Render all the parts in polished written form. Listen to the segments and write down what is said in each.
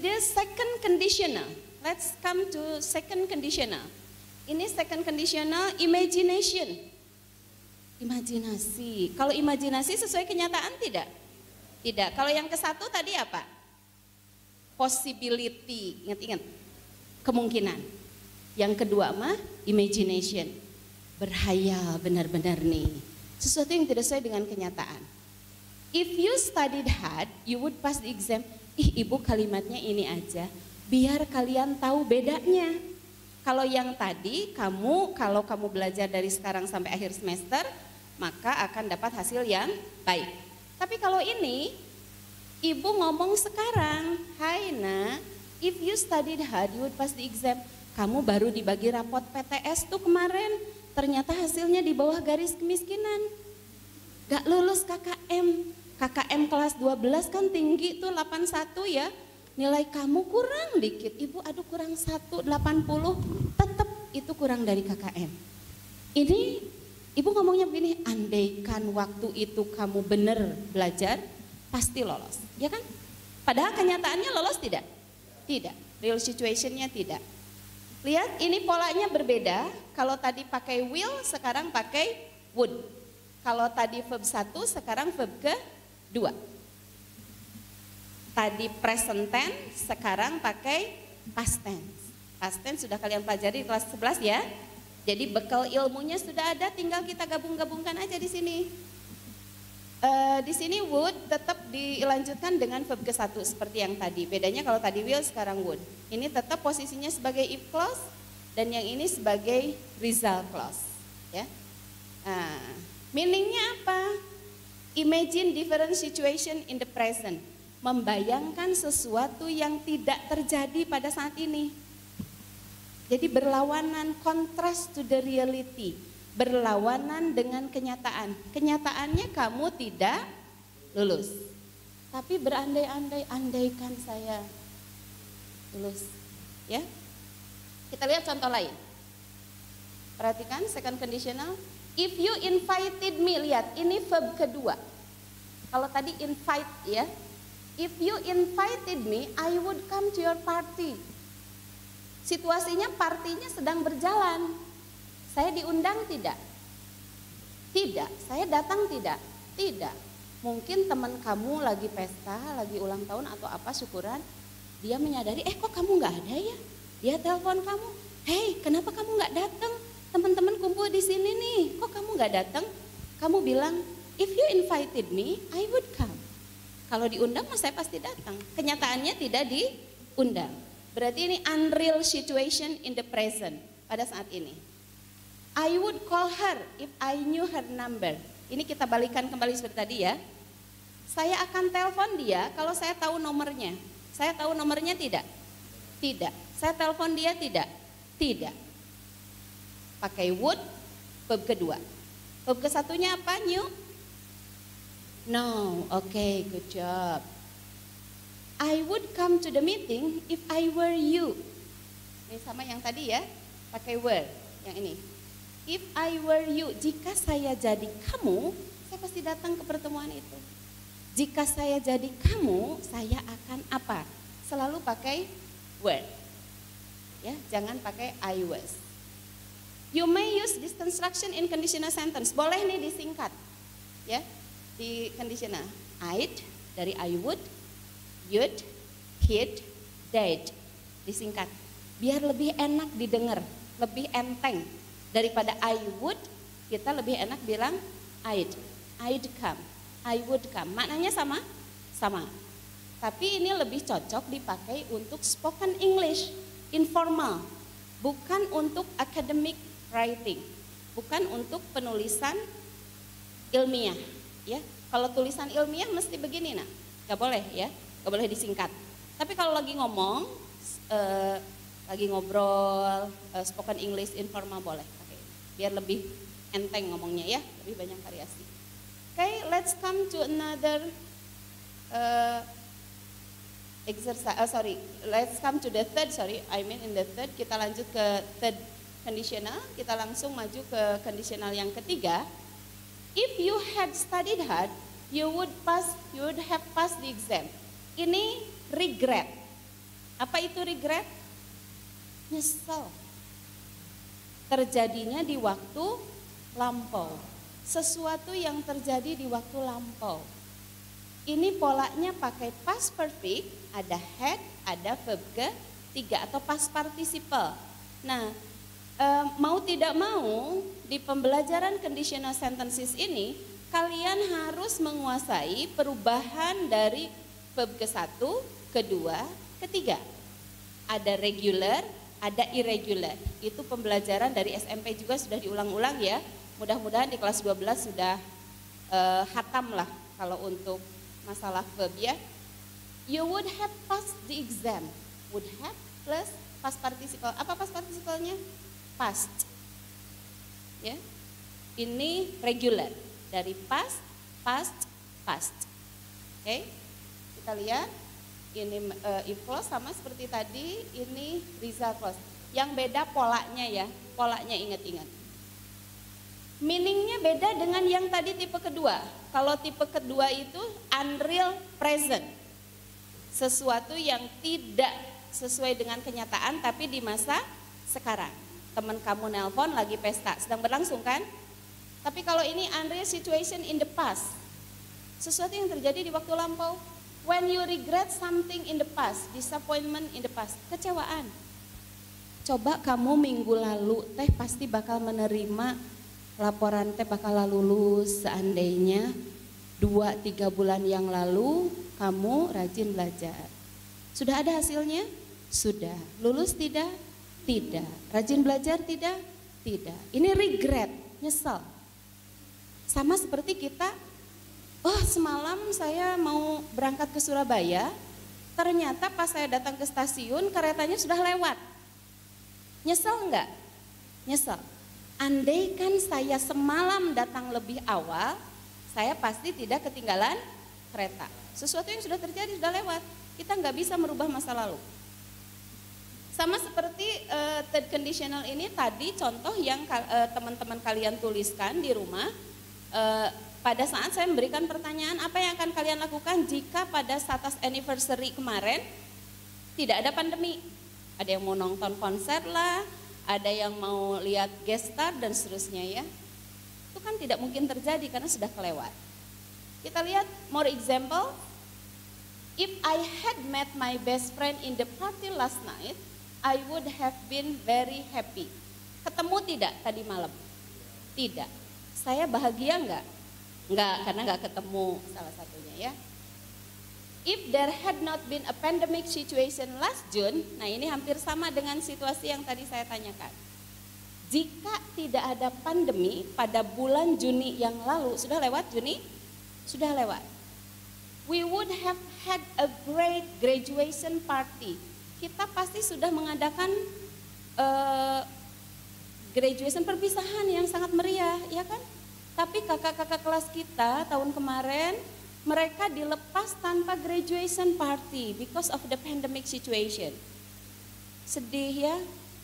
the second conditional. Let's come to second conditional. Ini second conditional, imagination. Imajinasi. Kalau imajinasi sesuai kenyataan tidak? Tidak. Kalau yang ke satu tadi apa? Possibility. Ingat-ingat. Kemungkinan. Yang kedua mah imagination. Berhayal benar-benar nih. Sesuatu yang tidak sesuai dengan kenyataan. If you studied hard, you would pass the exam. Ih, ibu kalimatnya ini aja. Biar kalian tahu bedanya. Kalau yang tadi kalau kamu belajar dari sekarang sampai akhir semester, maka akan dapat hasil yang baik. Tapi kalau ini, ibu ngomong sekarang, Hai Nak, if you studied hard, you would pass the exam. Kamu baru dibagi rapot PTS tuh kemarin, ternyata hasilnya di bawah garis kemiskinan. Gak lulus KKM. KKM kelas 12 kan tinggi tuh 81 ya. Nilai kamu kurang dikit. Ibu aduh kurang 180, tetap itu kurang dari KKM. Ini ibu ngomongnya begini, andaikan waktu itu kamu benar belajar, pasti lolos. Ya kan? Padahal kenyataannya lolos tidak? Tidak. Real situationnya tidak. Lihat ini polanya berbeda. Kalau tadi pakai will, sekarang pakai would. Kalau tadi verb 1, sekarang verb ke-2. Tadi present tense, sekarang pakai past tense. Past tense sudah kalian pelajari di kelas 11 ya. Jadi bekal ilmunya sudah ada, tinggal kita gabung-gabungkan aja di sini. Di sini would tetap dilanjutkan dengan verb ke-1 seperti yang tadi. Bedanya kalau tadi will, sekarang would. Ini tetap posisinya sebagai if clause dan yang ini sebagai result clause. Ya. Nah, meaningnya apa? Imagine different situation in the present. Membayangkan sesuatu yang tidak terjadi pada saat ini. Jadi berlawanan, contrast to the reality. Berlawanan dengan kenyataan. Kenyataannya kamu tidak lulus. Tapi berandai-andai, andaikan saya lulus. Ya. Kita lihat contoh lain. Perhatikan second conditional. If you invited me, lihat ini verb kedua. Kalau tadi invite ya. If you invited me, I would come to your party. Situasinya partinya sedang berjalan. Saya diundang tidak? Tidak. Saya datang tidak? Tidak. Mungkin teman kamu lagi pesta, lagi ulang tahun atau apa syukuran. Dia menyadari, kok kamu gak ada ya? Dia telepon kamu, hey kenapa kamu gak datang? Teman-teman kumpul di sini nih, kok kamu gak datang? Kamu bilang, if you invited me, I would come. Kalau diundang, saya pasti datang. Kenyataannya tidak diundang. Berarti ini unreal situation in the present pada saat ini. I would call her if I knew her number. Ini kita balikan kembali seperti tadi ya. Saya akan telepon dia kalau saya tahu nomornya. Saya tahu nomornya tidak? Tidak. Saya telepon dia tidak? Tidak. Pakai would, verb kedua. Verb kesatunya apa? Knew? No. Okay, good job. I would come to the meeting if I were you. Ini sama yang tadi ya. Pakai were. Yang ini. If I were you, jika saya jadi kamu, saya pasti datang ke pertemuan itu. Jika saya jadi kamu, saya akan apa? Selalu pakai were. Ya, jangan pakai I was. You may use this construction in conditional sentence. Boleh nih disingkat. Ya, di conditional. I'd dari I would, you'd, he'd, they'd. Disingkat. Biar lebih enak didengar, lebih enteng. Daripada I would, kita lebih enak bilang I'd come, I would come. Maknanya sama? Sama. Tapi ini lebih cocok dipakai untuk spoken English, informal. Bukan untuk academic writing. Bukan untuk penulisan ilmiah. Ya, kalau tulisan ilmiah mesti begini nak. Gak boleh ya, gak boleh disingkat. Tapi kalau lagi ngomong, lagi ngobrol, spoken English informal boleh. Biar lebih enteng ngomongnya ya, lebih banyak variasi. Okay, let's come to another exercise. Let's come to the third. In the third. Kita lanjut ke third conditional. Kita langsung maju ke conditional yang ketiga. If you had studied hard, you would have passed the exam. Ini regret. Apa itu regret? Nyesel. Terjadinya di waktu lampau. Sesuatu yang terjadi di waktu lampau. Ini polanya pakai past perfect, ada had, ada verb ketiga atau past participle. Nah, mau tidak mau di pembelajaran conditional sentences ini kalian harus menguasai perubahan dari verb ke-1, kedua, ketiga. Ada regular, ada irregular. Itu pembelajaran dari SMP juga sudah diulang-ulang ya. Mudah-mudahan di kelas 12 sudah hatam lah kalau untuk masalah verb ya. You would have passed the exam. Would have plus past participle. Apa past participle-nya? Past. Ya. Ini regular. Dari past, past, past. Oke. Kita lihat. Ini if clause sama seperti tadi, ini result clause. Yang beda polanya ya. Polanya ingat-ingat. Meaningnya beda dengan yang tadi tipe kedua. Kalau tipe kedua itu unreal present. Sesuatu yang tidak sesuai dengan kenyataan tapi di masa sekarang. Teman kamu nelpon lagi pesta, sedang berlangsung kan? Tapi kalau ini unreal situation in the past. Sesuatu yang terjadi di waktu lampau. When you regret something in the past, disappointment in the past, kecewaan. Coba kamu minggu lalu teh pasti bakal menerima laporan teh bakal lulus seandainya 2-3 bulan yang lalu kamu rajin belajar. Sudah ada hasilnya? Sudah. Lulus tidak? Tidak. Rajin belajar tidak? Tidak. Ini regret, nyesal. Sama seperti kita, semalam saya mau berangkat ke Surabaya, ternyata pas saya datang ke stasiun keretanya sudah lewat. Nyesel enggak? Nyesel. Andaikan saya semalam datang lebih awal, saya pasti tidak ketinggalan kereta. Sesuatu yang sudah terjadi, sudah lewat. Kita nggak bisa merubah masa lalu. Sama seperti third conditional ini tadi contoh yang teman-teman kalian tuliskan di rumah. Pada saat saya memberikan pertanyaan, apa yang akan kalian lakukan jika pada status anniversary kemarin tidak ada pandemi? Ada yang mau nonton konser lah, ada yang mau lihat guest star dan seterusnya ya. Itu kan tidak mungkin terjadi karena sudah kelewat. Kita lihat more example. If I had met my best friend in the party last night, I would have been very happy. Ketemu tidak tadi malam? Tidak. Saya bahagia enggak? Enggak, karena enggak ketemu salah satunya ya. If there had not been a pandemic situation last June, nah ini hampir sama dengan situasi yang tadi saya tanyakan. Jika tidak ada pandemi pada bulan Juni yang lalu, sudah lewat Juni? Sudah lewat. We would have had a great graduation party. Kita pasti sudah mengadakan graduation perpisahan yang sangat meriah, ya kan? Tapi kakak-kakak kelas kita tahun kemarin mereka dilepas tanpa graduation party because of the pandemic situation. Sedih ya.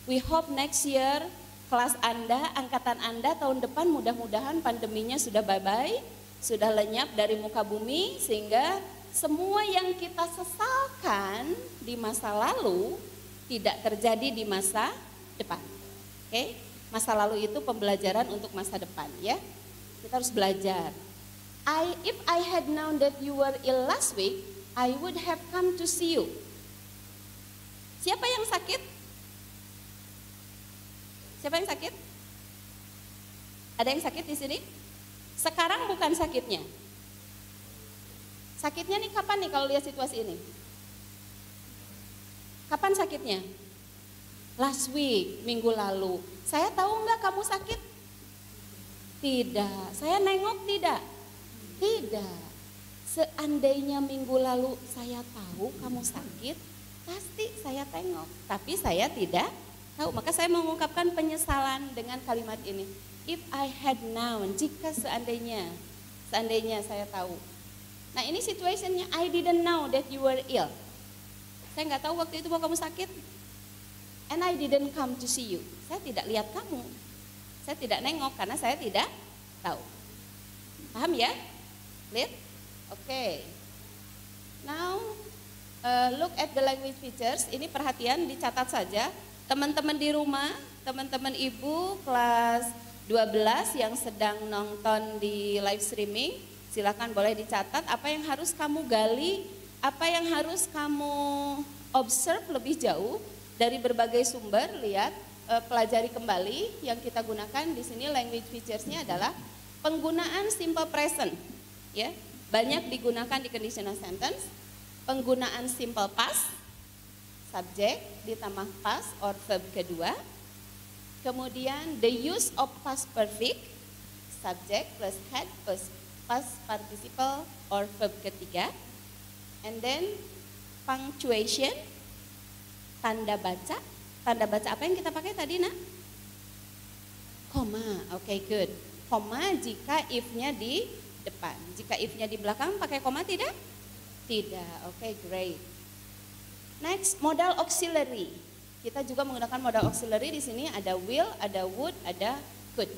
We hope next year kelas Anda, angkatan Anda tahun depan mudah-mudahan pandeminya sudah bye-bye, sudah lenyap dari muka bumi sehingga semua yang kita sesalkan di masa lalu tidak terjadi di masa depan. Oke? Masa lalu itu pembelajaran untuk masa depan ya. Kita harus belajar. If I had known that you were ill last week, I would have come to see you. Siapa yang sakit? Siapa yang sakit? Ada yang sakit di sini? Sekarang bukan sakitnya. Sakitnya nih kapan nih kalau lihat situasi ini? Kapan sakitnya? Last week, minggu lalu. Saya tahu enggak kamu sakit? Tidak. Saya nengok tidak? Tidak. Seandainya minggu lalu saya tahu kamu sakit, pasti saya tengok. Tapi saya tidak tahu. Maka saya mengungkapkan penyesalan dengan kalimat ini. If I had known, jika seandainya saya tahu. Nah ini situationnya, I didn't know that you were ill. Saya nggak tahu waktu itu bahwa kamu sakit. And I didn't come to see you. Saya tidak lihat kamu. Saya tidak nengok karena saya tidak tahu. Paham ya? Lihat? Oke. Now Look at the language features. Ini perhatian, dicatat saja. Teman-teman di rumah, teman-teman ibu kelas 12 yang sedang nonton di live streaming, silakan boleh dicatat apa yang harus kamu gali, apa yang harus kamu observe lebih jauh dari berbagai sumber. Lihat, pelajari kembali yang kita gunakan di sini. Language features-nya adalah penggunaan simple present, ya, banyak digunakan di conditional sentence. Penggunaan simple past, subjek ditambah past or verb kedua. Kemudian the use of past perfect, subjek plus had plus past participle or verb ketiga. And then punctuation, tanda baca. Tanda baca apa yang kita pakai tadi, nak? Koma, oke, good. Koma jika if-nya di depan. Jika if-nya di belakang pakai koma tidak? Tidak, oke, great. Next, modal auxiliary. Kita juga menggunakan modal auxiliary. Di sini ada will, ada would, ada could.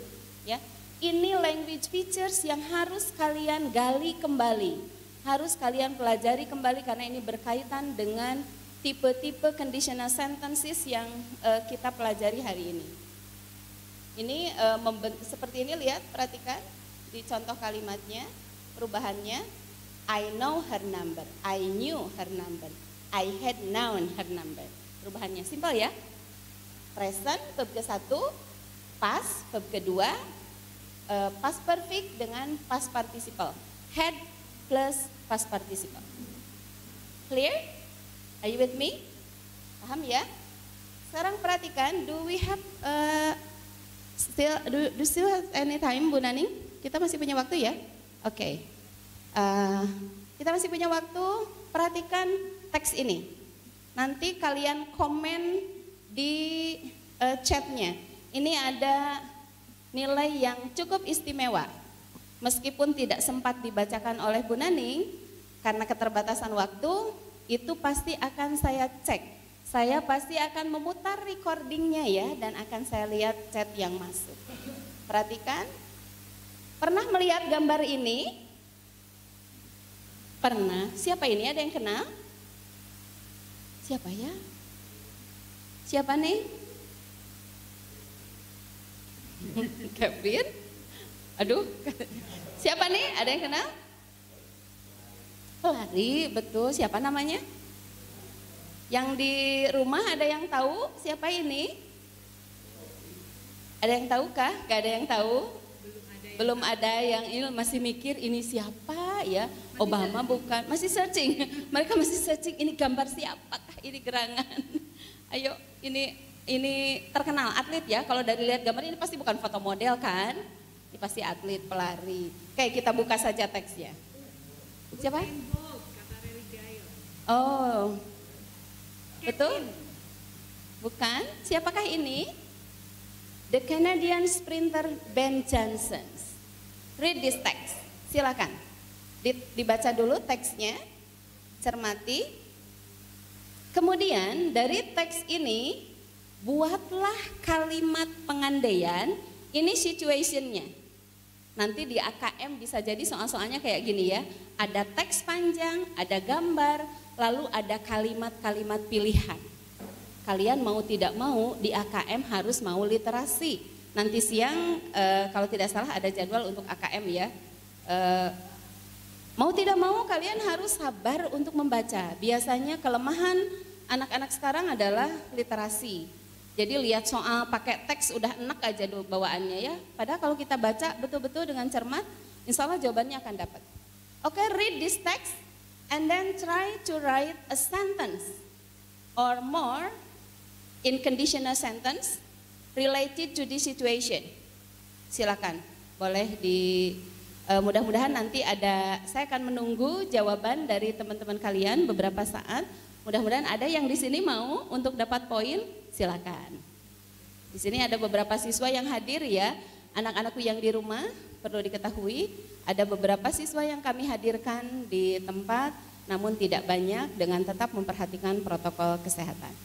Ya, ini language features yang harus kalian gali kembali, harus kalian pelajari kembali karena ini berkaitan dengan tipe-tipe conditional sentences yang kita pelajari hari ini. Ini seperti ini, lihat, perhatikan di contoh kalimatnya, perubahannya. I know her number, I knew her number, I had known her number. Perubahannya simpel ya. Present verb ke-1, past verb kedua, past perfect dengan past participle. Had plus past participle. Clear? Are you with me? Paham ya? Sekarang perhatikan, do we have still have any time, Bu Naning? Kita masih punya waktu ya? Oke. Kita masih punya waktu. Perhatikan teks ini. Nanti kalian komen di chatnya. Ini ada nilai yang cukup istimewa. Meskipun tidak sempat dibacakan oleh Bu Naning karena keterbatasan waktu, itu pasti akan saya cek. Saya pasti akan memutar recordingnya ya, dan akan saya lihat chat yang masuk. Perhatikan. Pernah melihat gambar ini? Pernah. Siapa ini? Ada yang kenal? Siapa ya? Siapa nih? Kevin? Aduh. Siapa nih? Ada yang kenal? Pelari, betul. Siapa namanya? Yang di rumah ada yang tahu siapa ini? Ada yang tahu kah? Gak ada yang tahu? Belum ada yang ini masih mikir ini siapa ya? Obama bukan, masih searching. Mereka masih searching, ini gambar siapakah ini gerangan. Ayo, ini terkenal atlet ya. Kalau dari lihat gambar ini pasti bukan foto model kan? Ini pasti atlet, pelari. Oke, kita buka saja teksnya. Siapa? Oh, betul? Bukan? Siapakah ini? The Canadian sprinter Ben Johnson. Read this text. Silakan. Dibaca dulu teksnya, cermati. Kemudian dari teks ini buatlah kalimat pengandaian. Ini situationnya. Nanti di AKM bisa jadi soal-soalnya kayak gini ya. Ada teks panjang, ada gambar, lalu ada kalimat-kalimat pilihan. Kalian mau tidak mau di AKM harus mau literasi. Nanti siang kalau tidak salah ada jadwal untuk AKM ya. Mau tidak mau kalian harus sabar untuk membaca. Biasanya kelemahan anak-anak sekarang adalah literasi. Jadi lihat soal pakai teks udah enak aja bawaannya ya. Padahal kalau kita baca betul-betul dengan cermat, insya Allah jawabannya akan dapat. Oke, read this text and then try to write a sentence or more in conditional sentence related to this situation. Silakan, boleh mudah-mudahan nanti saya akan menunggu jawaban dari teman-teman kalian beberapa saat. Mudah-mudahan ada yang di sini mau untuk dapat poin, silakan. Di sini ada beberapa siswa yang hadir ya. Anak-anakku yang di rumah perlu diketahui, ada beberapa siswa yang kami hadirkan di tempat, namun tidak banyak, dengan tetap memperhatikan protokol kesehatan.